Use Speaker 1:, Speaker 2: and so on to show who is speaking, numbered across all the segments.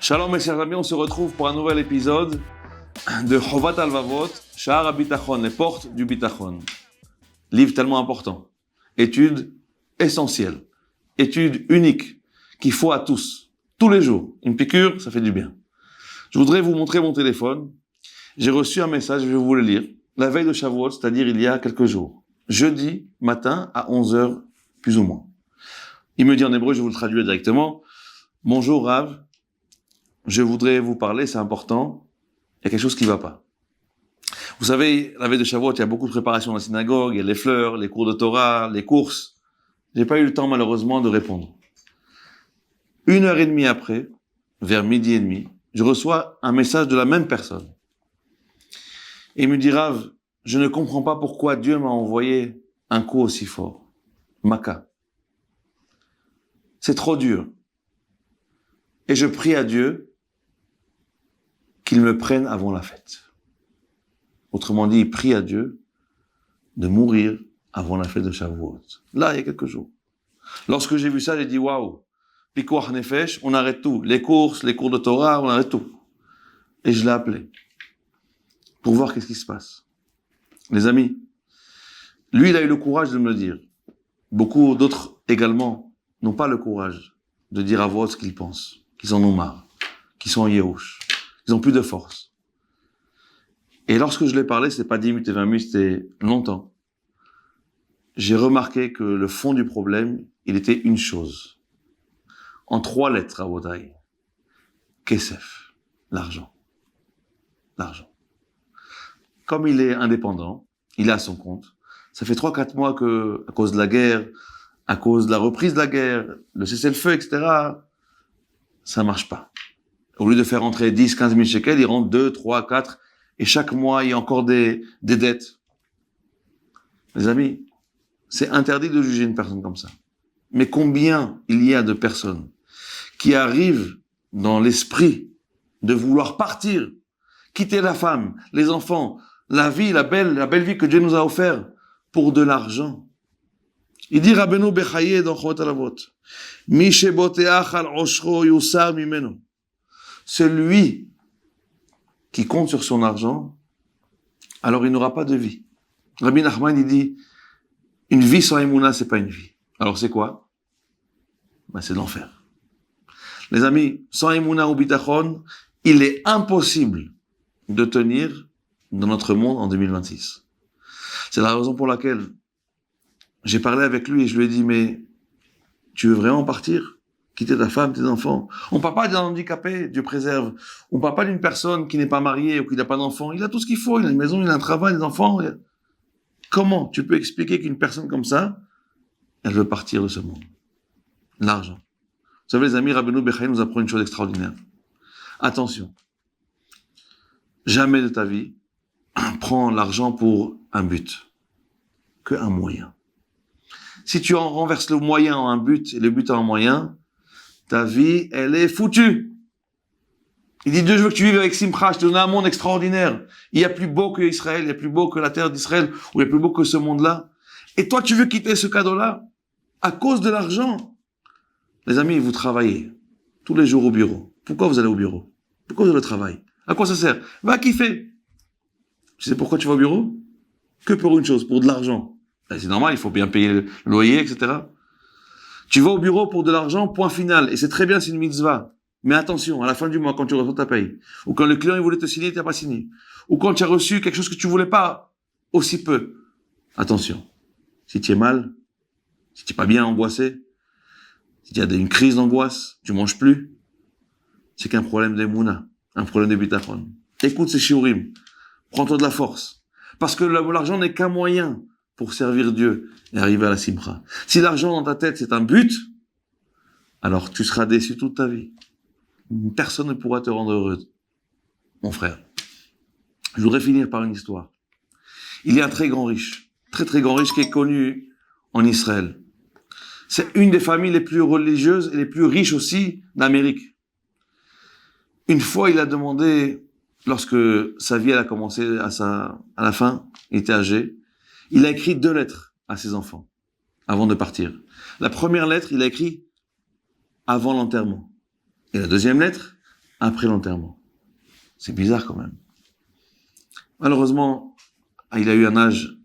Speaker 1: Shalom mes chers amis, on se retrouve pour un nouvel épisode de Chovat Alvavot, Sha'ar HaBitachon, les portes du Bitachon. Livre tellement important, étude essentielle, étude unique, qu'il faut à tous, tous les jours. Une piqûre, ça fait du bien. Je voudrais vous montrer mon téléphone. J'ai reçu un message, je vais vous le lire. La veille de Shavuot, c'est-à-dire il y a quelques jours. Jeudi matin à 11h, plus ou moins. Il me dit en hébreu, je vous le traduis directement. Bonjour Rav, je voudrais vous parler, c'est important. Il y a quelque chose qui ne va pas. Vous savez, la veille de Shavuot, il y a beaucoup de préparation dans la synagogue, il y a les fleurs, les cours de Torah, les courses. J'ai pas eu le temps malheureusement de répondre. 1h30 après, vers 12h30, je reçois un message de la même personne. Et il me dit, Rav, je ne comprends pas pourquoi Dieu m'a envoyé un coup aussi fort. Maka. C'est trop dur. Et je prie à Dieu qu'il me prenne avant la fête. Autrement dit, il prie à Dieu de mourir avant la fête de Shavuot. Là, il y a quelques jours. Lorsque j'ai vu ça, j'ai dit, waouh, Pikuach Nefesh, on arrête tout. Les courses, les cours de Torah, on arrête tout. Et je l'ai appelé pour voir qu'est-ce qui se passe. Les amis, lui, il a eu le courage de me le dire. Beaucoup d'autres également n'ont pas le courage de dire à voix haute ce qu'ils pensent, qu'ils en ont marre, qu'ils sont en Yehush, qu'ils n'ont plus de force. Et lorsque je l'ai parlé, c'était pas 10 minutes et 20 minutes, c'était longtemps. J'ai remarqué que le fond du problème, il était une chose. En 3 lettres, à Wodaï. Kesef. L'argent. L'argent. Comme il est indépendant, il est à son compte. Ça fait 3-4 mois que, à cause de la guerre, à cause de la reprise de la guerre, le cessez-le-feu, etc., ça marche pas. Au lieu de faire rentrer 10-15 000 shekels, il rentre 2, 3, 4, et chaque mois, il y a encore des dettes. Les amis, c'est interdit de juger une personne comme ça. Mais combien il y a de personnes qui arrivent dans l'esprit de vouloir partir, quitter la femme, les enfants, la vie, la belle vie que Dieu nous a offert pour de l'argent. Il dit Rabbeinu Bechaye dans Chovat Alavot, Mi sheboteach al oshro yusar mimeno. Celui qui compte sur son argent, alors il n'aura pas de vie. Rabbi Nachman, il dit, une vie sans émouna, c'est pas une vie. Alors c'est quoi? Ben, c'est l'enfer. Les amis, sans émouna ou bitachon, il est impossible de tenir dans notre monde en 2026. C'est la raison pour laquelle j'ai parlé avec lui et je lui ai dit, mais tu veux vraiment partir? Quitter ta femme, tes enfants? On ne parle pas d'un handicapé, Dieu préserve. On ne parle pas d'une personne qui n'est pas mariée ou qui n'a pas d'enfants. Il a tout ce qu'il faut, il a une maison, il a un travail, des enfants. Comment tu peux expliquer qu'une personne comme ça, elle veut partir de ce monde? L'argent. Vous savez, les amis, Rabbeinu Bechaye nous apprend une chose extraordinaire. Attention. Jamais de ta vie, prends l'argent pour un but. Que un moyen. Si tu en renverses le moyen en un but et le but en un moyen, ta vie, elle est foutue. Il dit, Dieu, je veux que tu vives avec Simcha, je te donne un monde extraordinaire. Il y a plus beau que Israël, il y a plus beau que la terre d'Israël, ou il y a plus beau que ce monde-là. Et toi, tu veux quitter ce cadeau-là à cause de l'argent. Les amis, vous travaillez tous les jours au bureau. Pourquoi vous allez au bureau? Pourquoi vous allez au travail? À quoi ça sert? Va kiffer. Tu sais pourquoi tu vas au bureau? Que pour une chose, pour de l'argent. Ben, c'est normal, il faut bien payer le loyer, etc. Tu vas au bureau pour de l'argent, point final. Et c'est très bien, c'est une mitzvah. Mais attention, à la fin du mois, quand tu reçois ta paye, ou quand le client il voulait te signer, tu n'as pas signé, ou quand tu as reçu quelque chose que tu voulais pas, aussi peu. Attention. Si tu es mal, si tu n'es pas bien angoissé, si tu as une crise d'angoisse, tu manges plus, c'est qu'un problème d'émouna, un problème de bitachon. Écoute ces shiurim. Prends-toi de la force. Parce que l'argent n'est qu'un moyen pour servir Dieu et arriver à la simcha. Si l'argent dans ta tête c'est un but, alors tu seras déçu toute ta vie. Personne ne pourra te rendre heureux, mon frère. Je voudrais finir par une histoire. Il y a un très grand riche qui est connu en Israël. C'est une des familles les plus religieuses et les plus riches aussi d'Amérique. Une fois, il a demandé, lorsque sa vie elle a commencé à la fin, il était âgé, il a écrit 2 lettres à ses enfants avant de partir. La première lettre, il a écrit avant l'enterrement. Et la deuxième lettre, après l'enterrement. C'est bizarre quand même. Malheureusement, il a eu un âge,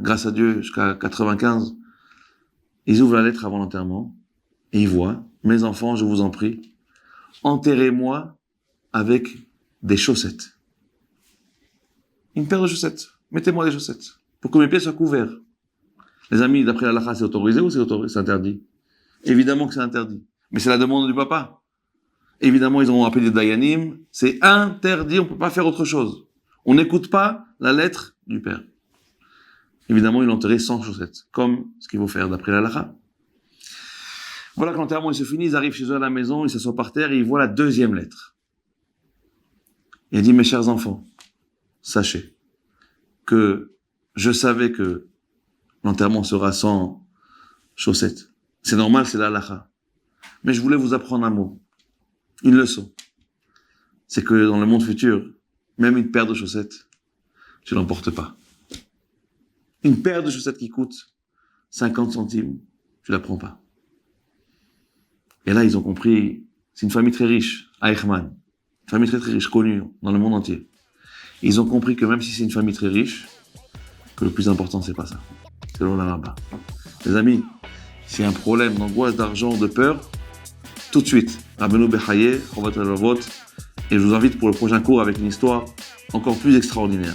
Speaker 1: grâce à Dieu, jusqu'à 95. Ils ouvrent la lettre avant l'enterrement et ils voient, mes enfants, je vous en prie, enterrez-moi avec des chaussettes. Une paire de chaussettes. Mettez-moi des chaussettes pour que mes pieds soient couverts. Les amis, d'après la halakha, c'est autorisé ou c'est interdit? Évidemment que c'est interdit. Mais c'est la demande du papa. Évidemment, ils ont appelé des dayanim. C'est interdit, on ne peut pas faire autre chose. On n'écoute pas la lettre du père. Évidemment, ils l'ont enterré sans chaussettes, comme ce qu'il faut faire d'après la halakha. Voilà que l'enterrement il se finit, ils arrivent chez eux à la maison, ils s'assoient par terre et ils voient la deuxième lettre. Il dit, mes chers enfants, sachez que je savais que l'enterrement sera sans chaussettes. C'est normal, c'est la halakha. Mais je voulais vous apprendre un mot, une leçon. C'est que dans le monde futur, même une paire de chaussettes, tu l'emportes pas. Une paire de chaussettes qui coûte 50 centimes, tu la prends pas. Et là, ils ont compris, c'est une famille très riche, Eichmann. Une famille très très riche, connue dans le monde entier. Et ils ont compris que même si c'est une famille très riche, que le plus important, c'est pas ça. C'est le là-bas. Les amis, s'il y a un problème d'angoisse, d'argent, de peur, tout de suite, Rabbeinu Bechaye, Chovat HaLevavot, et je vous invite pour le prochain cours avec une histoire encore plus extraordinaire.